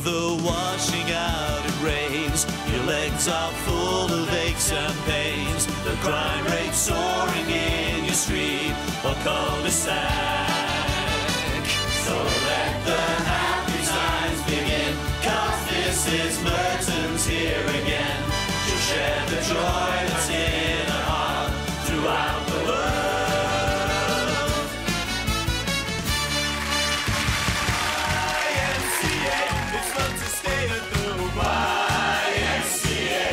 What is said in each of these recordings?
the washing out it rains. Your legs are full of aches and pains. The crime rate soaring in your street or cul-de-sac. So let the happy times begin, 'cause this is Merton's here again. She'll share the joy that's in her heart throughout the world. YMCA, it's fun to stay at the YMCA.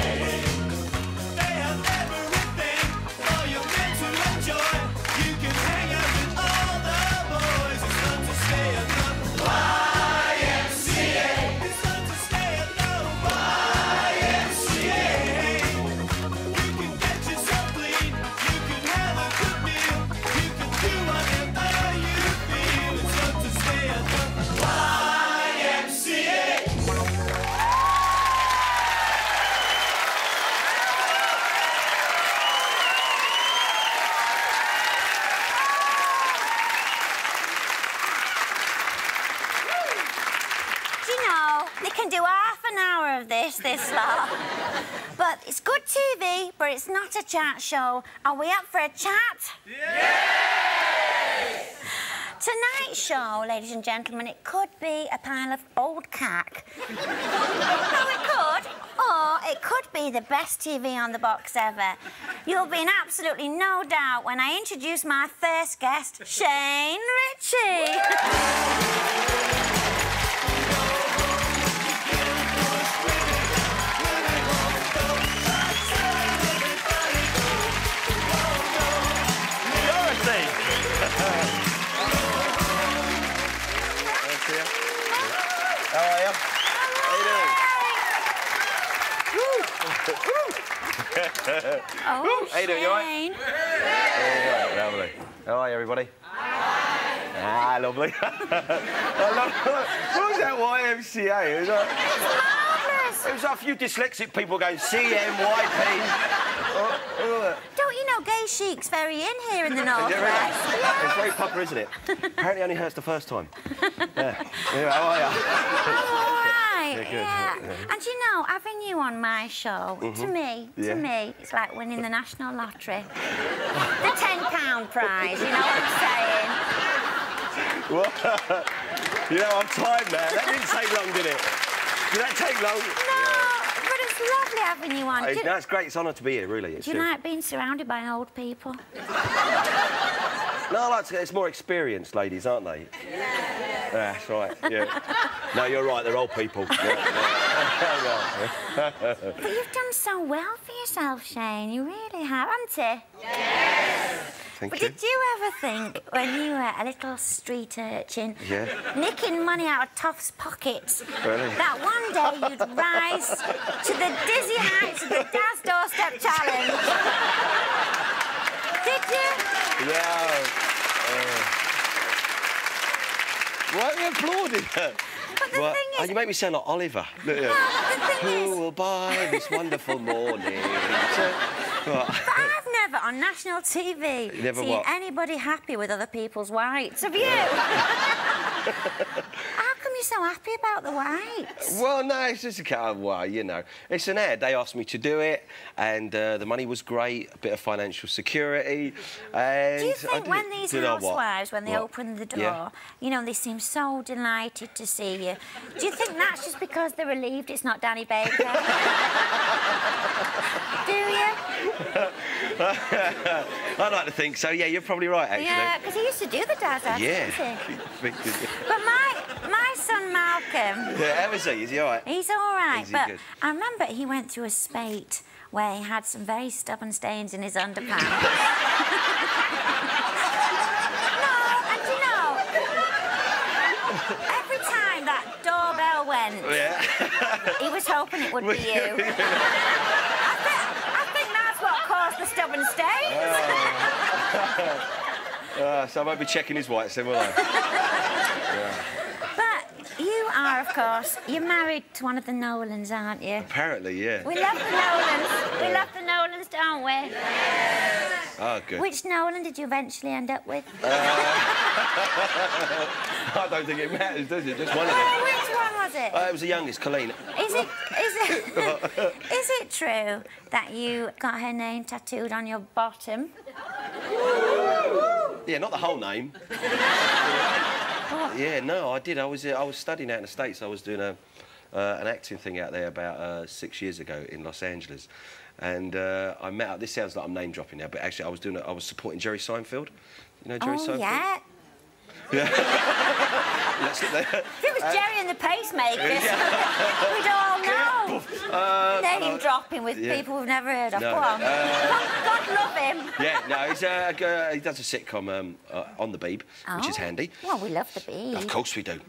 They have everything for you meant to enjoy. You can hang out with all the boys. It's fun to stay at the YMCA. It's fun to stay at the YMCA. You can get yourself clean. You can have a good meal. You can do whatever you feel. It's fun to stay at the YMCA. Do you know, they can do half an hour of this lot. But it's good TV, but it's not a chat show. Are we up for a chat? Yes! Tonight's show, ladies and gentlemen, it could be a pile of old cack. No, it could. Or it could be the best TV on the box ever. You'll be in absolutely no doubt when I introduce my first guest, Shane Richie. How are you? How you doing? Oh, How you doing? You all right? Shane. Yeah, lovely. How are you, everybody? Ah, lovely. I love. What was that YMCA? It was like, Marvellous. it was like a few dyslexic people going CMYP. Don't you know Gay Chic's very in here in the North Is it West? really? It's very proper, isn't it? Apparently it only hurts the first time. Yeah. Anyway, how are you? I'm all right, Yeah, good. yeah. And you know, having you on my show, to me, it's like winning the national lottery. The £10 prize, you know what I'm saying? Well, you know, I'm tired now. That didn't take long, did it? Did that take long? No, but it's lovely having you on. No, it's great. It's an honour to be here, really. Do you like being surrounded by old people? No, I like to. It's more experienced ladies, aren't they? Yeah, that's right. Yeah. No, you're right. They're old people. Yeah. But you've done so well for yourself, Shane. You really have, haven't you? Yes! Thank But you. did you ever think, when you were a little street urchin, Yeah. nicking money out of Toff's pockets, Really? that one day you'd rise to the dizzy heights of the Daz Doorstep Challenge? Did you? Yeah. Why are you applauding? But the thing is... you make me sound like Oliver. No, but the thing Who is... will buy this wonderful morning? But I've never, on national TV, Never seen what? anybody happy with other people's whites. Have you? How come you're so happy about the whites? Well, no, it's just a kind of, well, you know, it's an ad. They asked me to do it, and the money was great, a bit of financial security, and... Do you think when these housewives, when they What? open the door, Yeah. you know, they seem so delighted to see you, do you think that's just because they're relieved it's not Danny Baker? Do you? I'd like to think so. Yeah, you're probably right, actually. Yeah, because he used to do the Daz act, Yeah. didn't he? But my son Malcolm... Yeah, how is he? Is he all right? He's all right, Is he but good? I remember he went through a spate where he had some very stubborn stains in his underpants. No, and you know, every time that doorbell went, he was hoping it would be you. I think that's what caused the stubborn stains. So I won't be checking his whites then, will I? But you are, of course, you're married to one of the Nolans, aren't you? Apparently, yeah. We love the Nolans. We love the Nolans, don't we? Oh, good. Which Nolan did you eventually end up with? I don't think it matters, does it? Just one of them. Which one was it? It was the youngest, Colleen. Is it true that you got her name tattooed on your bottom? Yeah, not the whole name. Yeah, no, I did. I was studying out in the States. I was doing an acting thing out there about 6 years ago in Los Angeles, and I met up. This sounds like I'm name dropping now, but actually, I was supporting Jerry Seinfeld. You know Jerry Seinfeld? Yeah. Yeah. Let's sit there. It was Jerry and the Pacemakers. We'd all know. Name dropping with people we've never heard of. No. Go on. God love him. Yeah, no, he does a sitcom on the Beeb, which is handy. Well, we love the Beeb. Of course we do.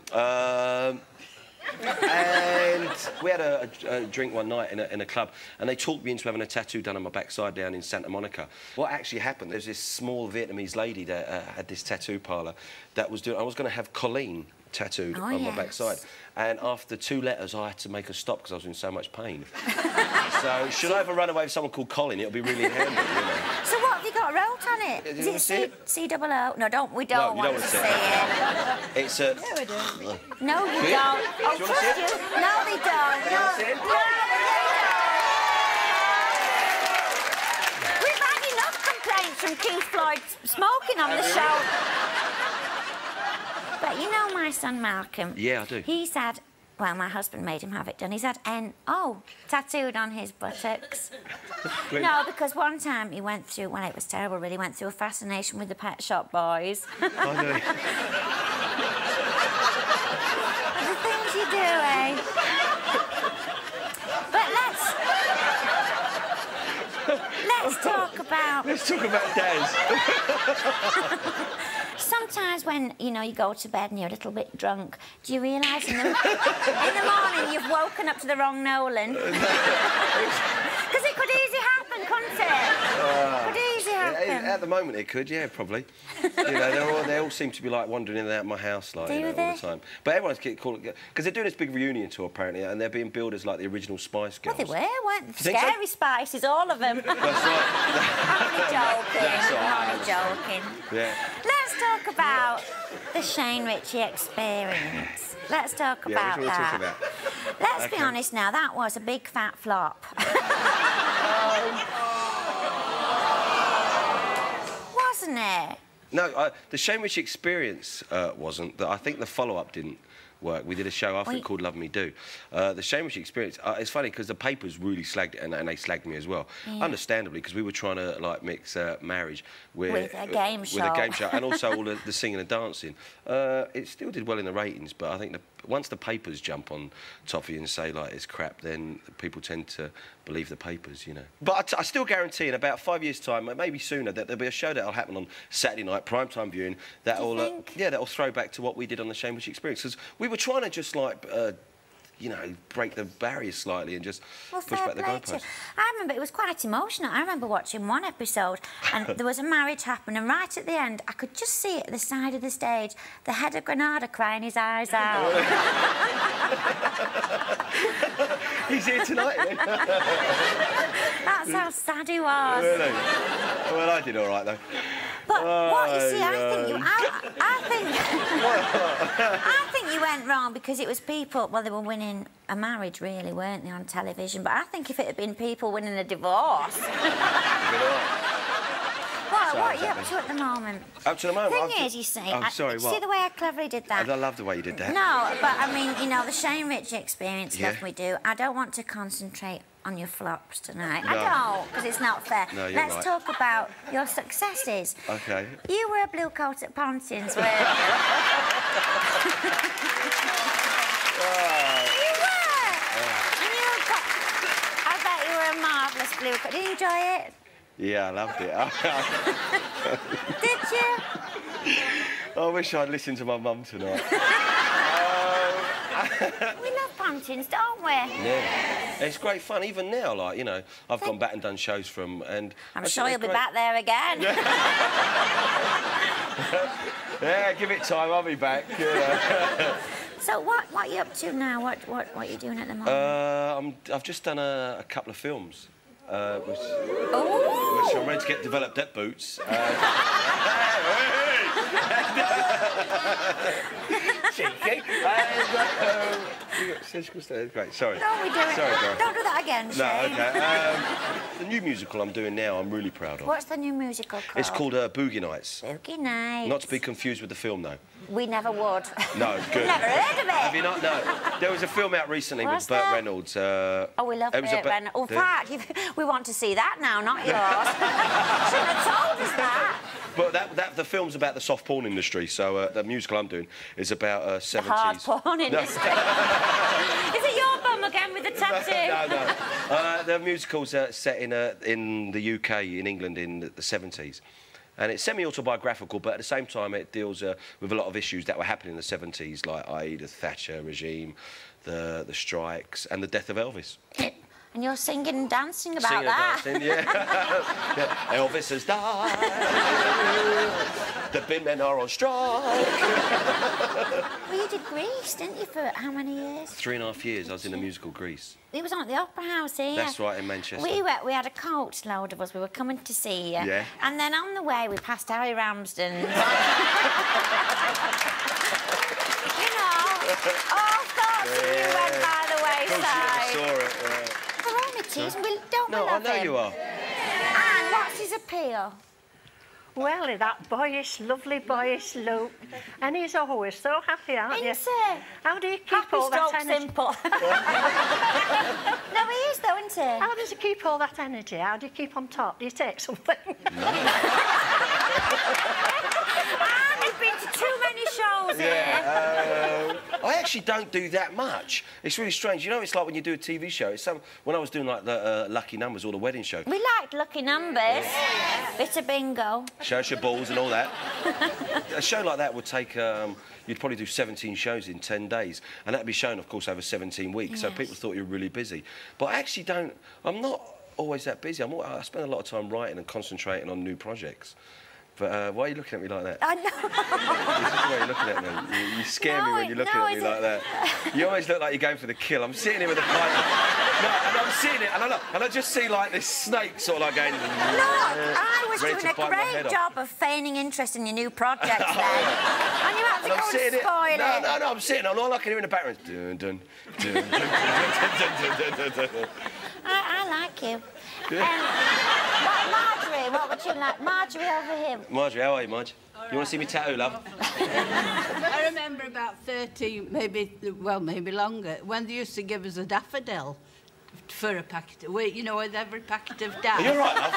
And we had a drink one night in a club, and they talked me into having a tattoo done on my backside down in Santa Monica. What actually happened, there's this small Vietnamese lady that had this tattoo parlour that was doing... I was going to have Colleen tattooed on my backside, and after 2 letters I had to make a stop because I was in so much pain. So should I ever run away with someone called Colin, it'll be really handy, you know. So what have you got wrote on it? Is it C-double-O? No, we don't want to see it. It's a... No, we don't. No, you don't. Oh, Do you want to see it? No, they don't. Do you want to see it? No, they don't. We've had enough complaints from Keith Floyd smoking on the show. But you know my son Malcolm? Yeah, I do. He's had... Well, my husband made him have it done. He's had N-O tattooed on his buttocks. No, because one time he went through... Well, it was terrible, really. He went through a fascination with the Pet Shop Boys. I know. The things you do, eh? But let's talk about... Let's talk about Daz. Sometimes when, you know, you go to bed and you're a little bit drunk, do you realise in the morning you've woken up to the wrong Nolan? Because it could easily happen, couldn't it? Could easily happen. At the moment it could, yeah, probably. You know, they all seem to be, like, wandering in and out of my house, like, all the time. But everyone's calling... Because they're doing this big reunion tour, apparently, and they're being billed as, like, the original Spice Girls. Well, they were, weren't they? Scary Spices, all of them. That's right. I'm only joking. That's right. I'm only joking. Yeah. Let's talk about the Shane Richie experience. Let's talk about what that. talk about? Let's be honest now, that was a big fat flop. Wasn't it? No, the Shane Richie experience wasn't. I think the follow-up didn't work. We did a show after it called Love Me Do. The Shane Richie experience, it's funny because the papers really slagged it, and they slagged me as well. Yeah. Understandably, because we were trying to, like, mix marriage with a game show. With a game show, and also all the singing and dancing. It still did well in the ratings, but I think once the papers jump on top of you and say, like, it's crap, then people tend to believe the papers, you know. But I still guarantee in about 5 years' time, maybe sooner, that there'll be a show that'll happen on Saturday night, primetime viewing, that'll that'll throw back to what we did on the Shane Richie experience. Because we were trying to just, like, you know, break the barriers slightly and just push back the goalposts. I remember it was quite emotional. I remember watching one episode and there was a marriage happening, and right at the end, I could just see it at the side of the stage, the head of Granada crying his eyes out. He's here tonight, then. That's how sad he was. Really? Well, I did all right, though. But what you see, I think you went wrong because it was people. Well, they were winning a marriage, really, weren't they, on television? But I think if it had been people winning a divorce. What are you up to at the moment? Up to the moment? The thing is, you see... Oh, sorry, what? See the way I cleverly did that? I love the way you did that. No, but, I mean, you know, the Shane Richie experience, Love Me Do, I don't want to concentrate on your flops tonight. No. I don't, because it's not fair. No, you're Let's talk about your successes. OK. You were a blue coat at Pontins, weren't you? You were! I bet you were a marvellous blue coat. Did you enjoy it? Yeah, I loved it. Did you? I wish I'd listened to my mum tonight. We love Pontins, don't we? Yeah. It's great fun, even now, like, you know, I've gone back and done shows from, and... I'm sure you'll be back there again. Yeah, give it time, I'll be back, you know. So what are you up to now? What are you doing at the moment? I've just done a couple of films. Which I'm ready to get developed at Boots. Cheeky. Surgical stairs. Great, sorry. No, we do it. Sorry, Dora. Don't do that again, No, Shane. OK. The new musical I'm doing now, I'm really proud of. What's the new musical called? It's called Boogie Nights. Boogie Nights. Not to be confused with the film, though. We never would. No, good. Never heard of it. Have you not? No. There was a film out recently with Burt Reynolds. Oh, we love Burt Reynolds. In fact, we want to see that now, not yours. Shouldn't have told us that. But the film's about the soft porn industry, so the musical I'm doing is about 70s. The hard porn industry. Is it your bum again with the tattoo? No. The musical's set in the UK, in England, in the 70s. And it's semi-autobiographical, but at the same time it deals with a lot of issues that were happening in the 70s, like i.e. the Thatcher regime, the strikes, and the death of Elvis. And you're singing and dancing about that. Dancing, yeah. Yeah. Elvis has died. The bin men are on strike. Well, you did Grease, didn't you, for how many years? 3.5 years I was in the musical Grease. It was on at the Opera House here. That's right, in Manchester. We had a coach load of us. We were coming to see you. Yeah. And then on the way, we passed Harry Ramsden. You know, all thoughts of you went by the wayside. Of course, you never saw it. We're only teasing. Don't we No, I love know him? you are. And what's his appeal? Well, that boyish, lovely boyish look. And he's always so happy, aren't you? Isn't he? How do you keep Happy all that stroke energy? simple. No, he is, though, isn't he? How does he keep all that energy? How do you keep on top? Do you take something? No. You've been to too many shows here. I actually don't do that much. It's really strange. You know, it's like when you do a TV show. It's when I was doing like the Lucky Numbers or the wedding show. We liked Lucky Numbers. Bit of bingo. Show us your balls and all that. A show like that would take... you'd probably do 17 shows in 10 days. And that'd be shown, of course, over 17 weeks. So people thought you were really busy. But I actually don't... I'm not always that busy. I spend a lot of time writing and concentrating on new projects. But why are you looking at me like that? I know. This is the way you're looking at me. You scare me when you're looking at me like that. You always look like you're going for the kill. I'm sitting here with a pipe. No, and I'm sitting here, and I just see like this snake sort of like going... Look, I was ready doing to a bite my head great off. job of feigning interest in your new project then. And you had to go and spoil it. No, I'm sitting, and all I can hear in the background is... Dun, dun, dun, dun, dun, dun, dun, dun. I like you. Marjorie, what would you like? Marjorie over here. Marjorie, how are you, Marge? You want to see me tattoo, love? I remember about 30, maybe longer, when they used to give us a daffodil for a packet of wheat, you know, with every packet of daff. Are you all right, love?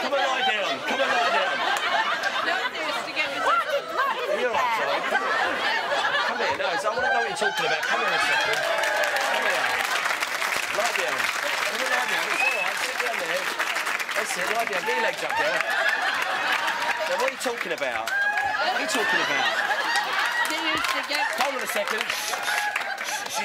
Come and lie down. Come and lie down. No, they used to give us What did Are you all right, darling? Come here. No, I want to know what you're talking about. Come here a second. Come here. Lie down. Come and lie down. It's all right. Sit down there. That's it. Lie down. Get your legs up there. Now, what are you talking about? What are you talking about? They used to give... Hold on a second.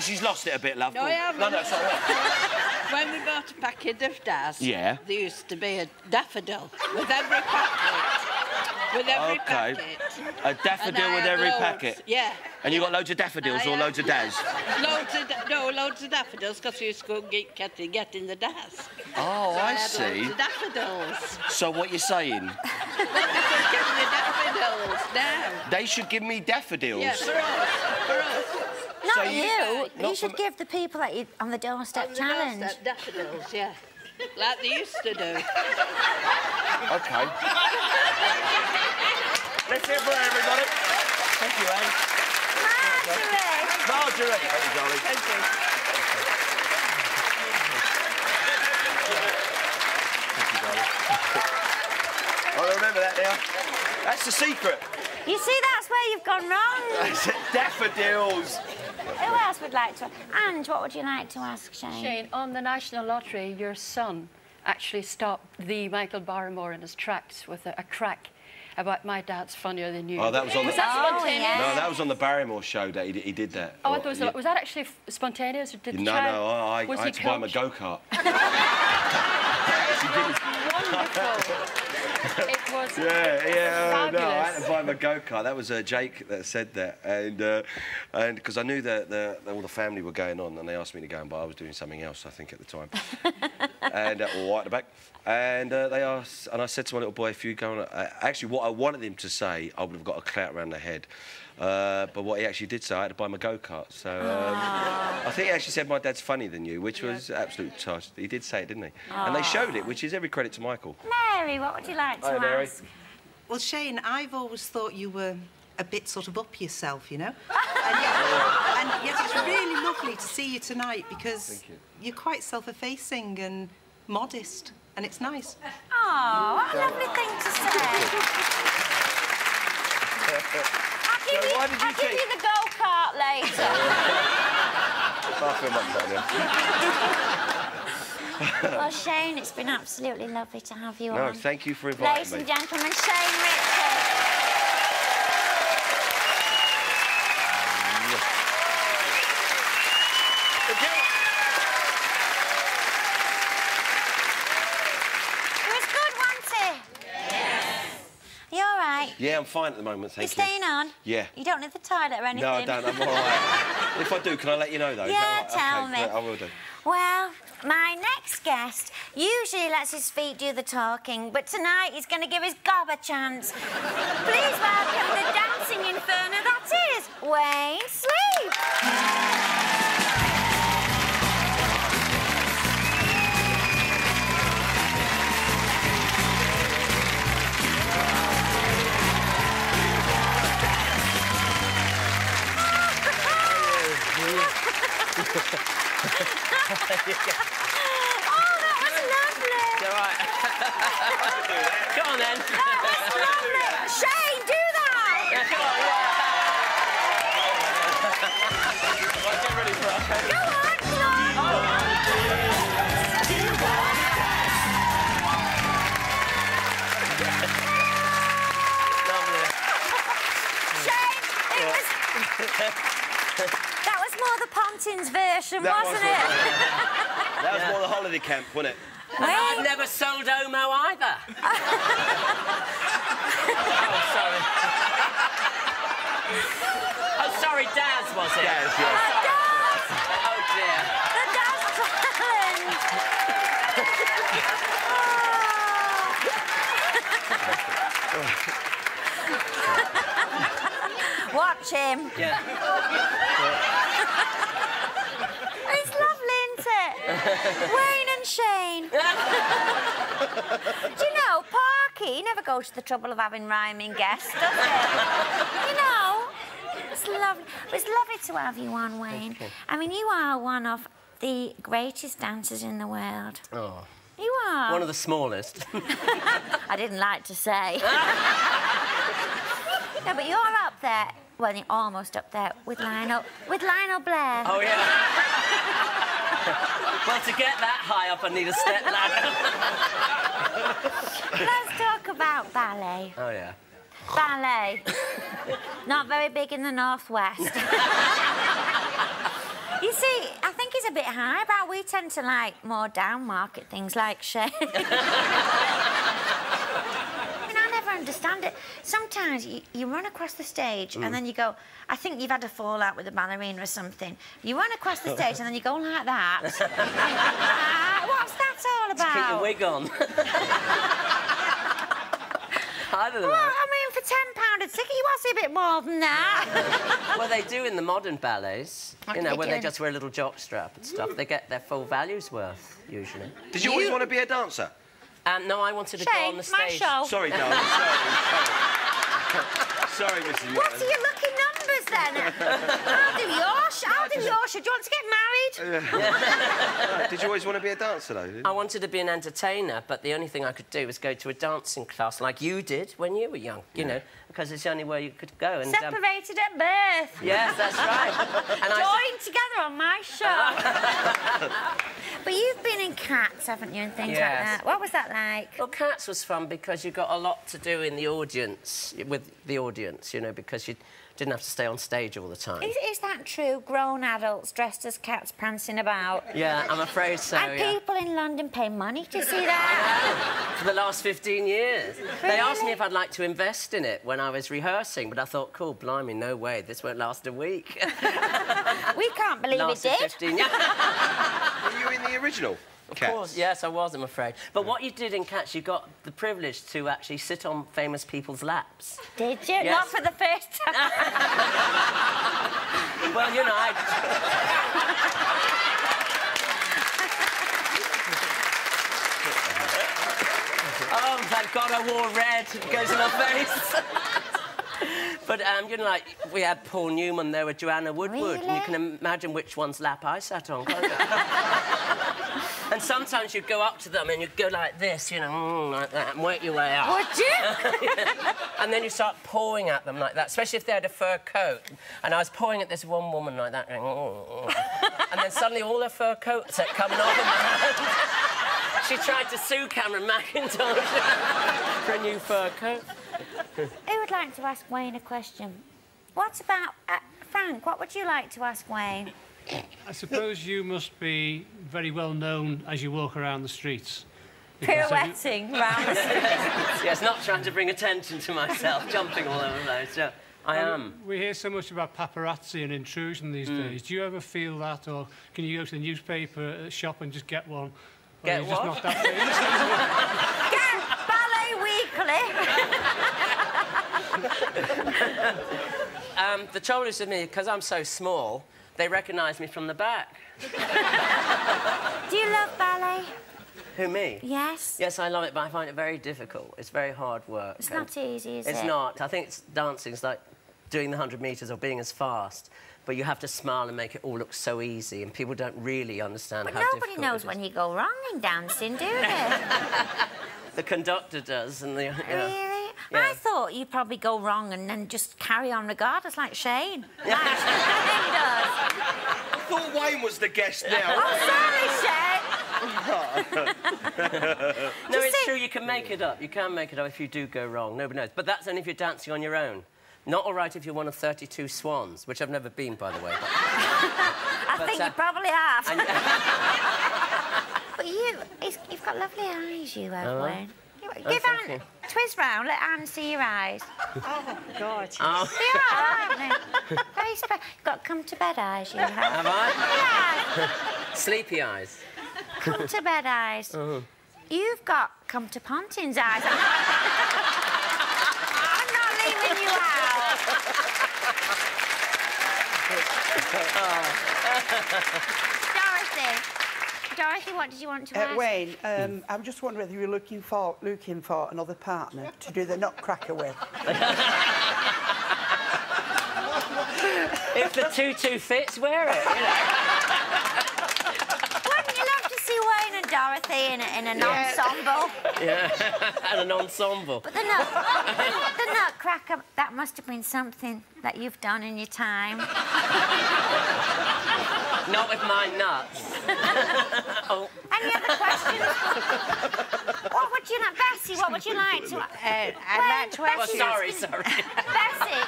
She's lost it a bit, love. No, I haven't. No, it's all right. When we bought a packet of daffs, Yeah. there used to be a daffodil with every packet. With every packet. A daffodil And I with had every loads. packet? Yeah. And you got loads of daffodils or loads of daz? Loads of daffodils, because we used to go getting the daffs. Oh, So I had see. loads of daffodils. So what you're saying? They should give me daffodils now. They should give me daffodils? Yeah, for us. Not So you. not You should for- give the people that you on the doorstep challenge. Daffodils, yeah. Like they used to do. OK. Let's hear it for everybody. Thank you, Anne. Marjorie! Marjorie. Thank you, darling. Thank you. Thank you, darling. I remember that now. That's the secret. You see, that's where you've gone wrong. Daffodils. Who else would like to... And what would you like to ask, Shane? Shane, on the National Lottery, your son actually stopped the Michael Barrymore in his tracks with a crack about my dad's funnier than you. Oh, that was on Was the... that spontaneous? yeah. No, that was on the Barrymore show that he did that. Oh, yeah. was that actually spontaneous, or did the No, child... I was had he to buy him a coached? go-kart. Wonderful. was Yeah, no, I had fabulous. to buy my go-kart. That was Jake that said that, and because I knew that all the family were going on, and they asked me to go and buy. I was doing something else, I think, at the time, and all right at the back. And they asked, and I said to my little boy, "If you go on," actually, what I wanted him to say, I would have got a clout around the head. But what he actually did say, I had to buy my go-kart. So I think he actually said, "My dad's funnier than you," which was absolute toss. He did say it, didn't he? And they showed it, which is every credit to Michael. Mary, what would you like to Hi, Mary. ask? Well, Shane, I've always thought you were a bit sort of up yourself, you know? and yet it's really lovely to see you tonight because you're quite self-effacing and modest, and it's nice. Oh, what a lovely thing to say. I'll give you the go-kart later. I feel much better. Well, Shane, it's been absolutely lovely to have you on. No, thank you for inviting Ladies me. and gentlemen, Shane Richie. Yeah, I'm fine at the moment, thank you. You're staying on? Yeah. You don't need the toilet or anything? No, I don't. I'm all right. If I do, can I let you know, though? Is Yeah, that all right? tell Okay, me. great, I will do. Well, my next guest usually lets his feet do the talking, but tonight he's going to give his gob a chance. Please welcome the dancing inferno that is Wayne Sleep. Oh, that was lovely. All right. Go on, then. That was lovely. Shane, do that. Yeah, come on, Right, get ready for it, okay? Go on, Shane, it was... That was more the Pontins version, wasn't it? That was more the holiday camp, wasn't it? And I've never sold homo either. Oh, sorry. Oh, sorry, Daz, was it? Daz, yeah. Oh, sorry. Oh, dear. The Daz challenge. Watch him. Yeah. It's lovely, isn't it? Wayne and Shane. Do you know, Parky never goes to the trouble of having rhyming guests, does he? You know, it's lovely. It's lovely to have you on, Wayne. I mean, you are one of the greatest dancers in the world. Oh. You are. One of the smallest. I didn't like to say. No, but you're up there. Well, you're almost up there with Lionel Blair. Oh, yeah. Well, to get that high up, I need a step ladder. Let's talk about ballet. Oh, yeah. Ballet. Not very big in the Northwest. You see, I think he's a bit high, but we tend to like more down-market things like Shane. I mean, I never understand it. Sometimes you run across the stage and then you go, I think you've had a fallout with a ballerina or something. You run across the stage and then you go like that. What's that all about? Keep your wig on. I don't know. Well, I mean, for £10 a ticket, you want to see a bit more than that. Well, they do in the modern ballets, What you do know, they where do? they just wear a little jock strap and stuff. They get their full value's worth, usually. Did you always want to be a dancer? No, I wanted to go on the Shane, my stage. show. Sorry, darling. Sorry, Mrs. What Merton. are your lucky numbers then? I'll do your show. Do you want to get married? Did you always want to be a dancer, though? I wanted to be an entertainer, but the only thing I could do was go to a dancing class like you did when you were young, you know, because it's the only way you could go. And, Separated at birth. yes, that's right. And Joined together on my show. But you've been in Cats, haven't you, and things like Yes. that. What was that like? Well, Cats was fun because you got a lot to do in the audience, with the audience, you know, because you'd didn't have to stay on stage all the time. Is that true? Grown adults dressed as cats prancing about? Yeah, I'm afraid so, And yeah. people in London pay money to see that? For the last 15 years. They asked me if I'd like to invest in it when I was rehearsing, but I thought, cool, blimey, no way, this won't last a week. We can't believe it did. 15 years. Were you in the original? Of course, yes, I was, I'm afraid. But what you did in Cats, you got the privilege to actually sit on famous people's laps. Did you? Yes. Not for the first time. Well, you know, Oh, thank God I wore red. It goes in my face. But, you know, like, we had Paul Newman there with Joanna Woodward, and you can imagine which one's lap I sat on, can't you? And sometimes you'd go up to them and you'd go like this, you know, like that, and work your way up. Would you? Yeah. And then you start pawing at them like that, especially if they had a fur coat. And I was pawing at this one woman like that, going, oh. And then suddenly all her fur coats had coming off in my hand. She tried to sue Cameron McIntosh for a new fur coat. Who would like to ask Wayne a question? What about... Frank, what would you like to ask Wayne? I suppose you must be very well known as you walk around the streets. Pirouetting round the streets. Yes, not trying to bring attention to myself, jumping all over the place. Yeah, I am. We hear so much about paparazzi and intrusion these days. Do you ever feel that, or can you go to the newspaper shop and just get one? Get or what? Just not that famous Ballet Weekly. The trouble is with me, because I'm so small, they recognise me from the back. Do you love ballet? Who, me? Yes. Yes, I love it, but I find it very difficult. It's very hard work. It's not easy, is it? It's not. I think dancing is like doing the 100 metres or being as fast, but you have to smile and make it all look so easy, and people don't really understand how difficult it is. Nobody knows when you go wrong in dancing, do they? The conductor does, and the... You know. Really? Yeah. I thought you'd probably go wrong and then just carry on regardless, like Shane. Like Shane does. I thought Wayne was the guest now. Oh, sorry, Shane. No, it's true, you can make it up. You can make it up if you do go wrong. Nobody knows. But that's only if you're dancing on your own. Not all right if you're one of 32 swans, which I've never been, by the way. But... I think you probably have. And... But you've got lovely eyes, you have, Wayne. Give thank Anne, twist round, let Anne see your eyes. Oh, God. Oh. They are, aren't they? Very special. You've got come-to-bed eyes, you have. Have I? Yeah. Sleepy eyes. Come-to-bed eyes. You've got come-to-pontins eyes. I'm not leaving you out. Dorothy, what did you want to ask? Wayne, I'm just wondering whether you're looking for another partner to do the nutcracker with. If the tutu fits, wear it, you know. Wouldn't you love to see Wayne and Dorothy in an ensemble? Yeah, and an ensemble. But the nutcracker, that must have been something that you've done in your time. Not with my nuts. Oh. Any other questions? What would you like, Bessie? What would you like to? I'd like to ask you. Sorry. Bessie.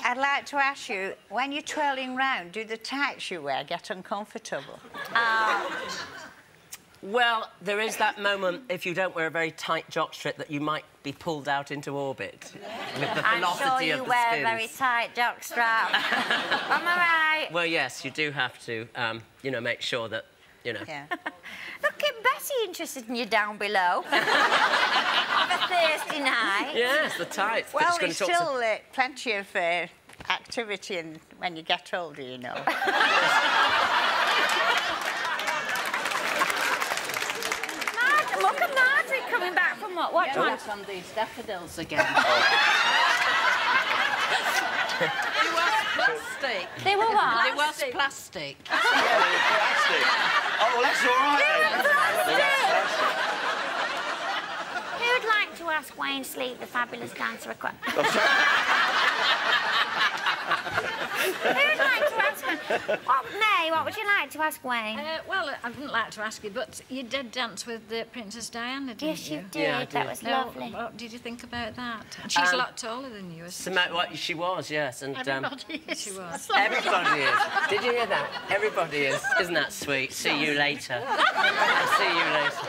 I'd like to ask you, when you're twirling round, do the tights you wear get uncomfortable? Well, there is that moment, if you don't wear a very tight jockstrap, that you might be pulled out into orbit. With the I'm velocity sure you of the wear spins. a very tight jockstrap. Am I right? Well, yes, you do have to, you know, make sure that, you know... Yeah. Look at Bessie interested in you down below. On a Thursday night. Yes, the tights. Well, there's still plenty of activity when you get older, you know. Look at Marjorie coming back from what? What Get one? back on these daffodils again. They was plastic. They were what? They was plastic. Yeah, they were plastic. Oh, well, that's all right then. Who would like to ask Wayne Sleep, the fabulous dancer, a question? Who'd like to ask one? May, what would you like to ask Wayne? Well, I wouldn't like to ask you, but you did dance with Princess Diana, didn't you? Yes, you did. Yeah, that was lovely. What did you think about that? And she's a lot taller than you, isn't she? What she was, yes, and Everybody is. She was. everybody is. Did you hear that? Everybody is. Isn't that sweet? See you later. I'll see you later.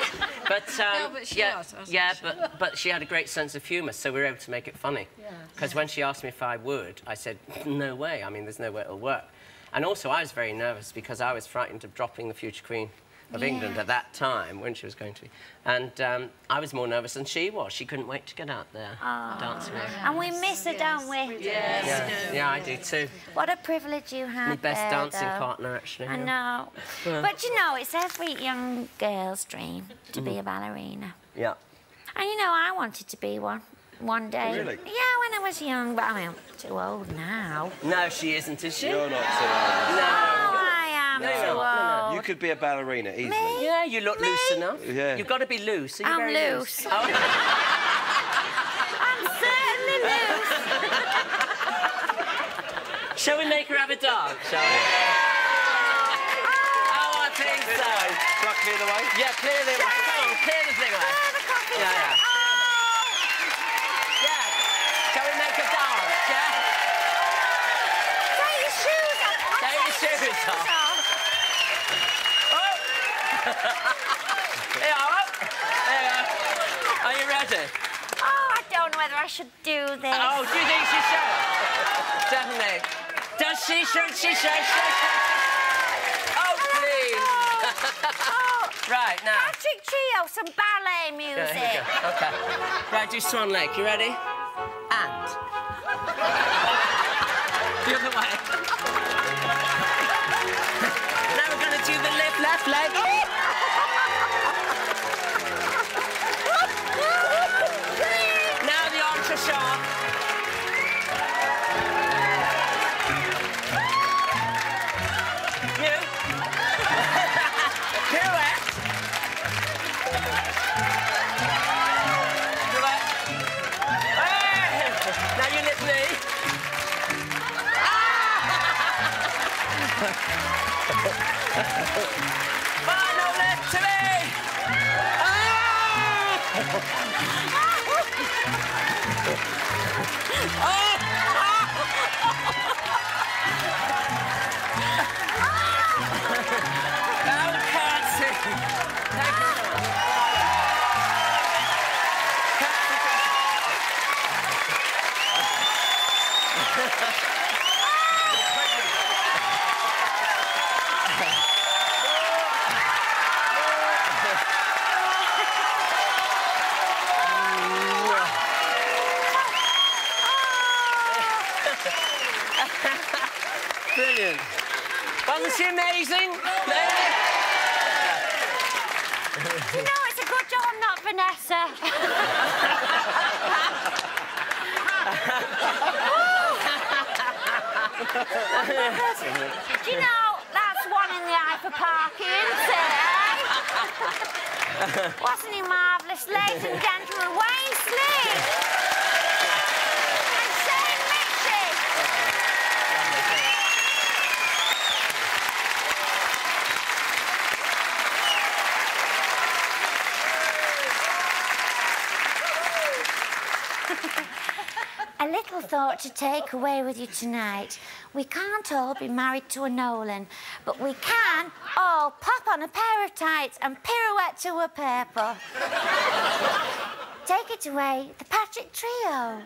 But No, but she was, wasn't yeah, she? but she had a great sense of humour, so we were able to make it funny. Because when she asked me if I would, I said, no way. I mean, there's no way it'll work. And also, I was very nervous because I was frightened of dropping the future Queen of England at that time when she was going to be. And I was more nervous than she was. She couldn't wait to get out there dancing. And we miss her, don't we? Yeah, I do too. What a privilege you have. My best there, dancing though. partner, actually. I know. But you know, it's every young girl's dream to be a ballerina. Yeah. And you know, I wanted to be one day. Really? Yeah, when I was young, but I mean, I'm too old now. No, she isn't, is she? You're not too old. No. Oh, I am too old. You could be a ballerina easily. Me? Yeah, you look loose enough. Yeah. You've got to be loose. Are you I'm very loose. Oh. I'm certainly loose. Shall we make her have a dance, shall we? Oh, I think so. Shall I clear the way? Yeah, clear the way. Come on, clear the thing away. Yeah. Yeah. Shall we make a dance, yeah? Take your shoes off. Take your shoes off. Oh. Here, up. There you go. Are you ready? Oh, I don't know whether I should do this. Oh, do you think she should? Definitely. Does she? Should she? Oh, please. Right, now. Patrick Trio, some ballet music. Yeah, here we go. OK. Right, do Swan Lake. You ready? And. The other way. Now we're going to do the left leg. Now the entre-shot. Now you lift me. Final lift to me. Brilliant. Wasn't she amazing? You know, it's a good job I'm not Vanessa. Do you know, that's one in the eye for parking, isn't it? Wasn't he marvellous, ladies and gentlemen? Wayne Sleep! And Shane Richie! A little thought to take away with you tonight. We can't all be married to a Nolan, but we can all pop on a pair of tights and pirouette to a purple. Take it away, the Patrick Trio.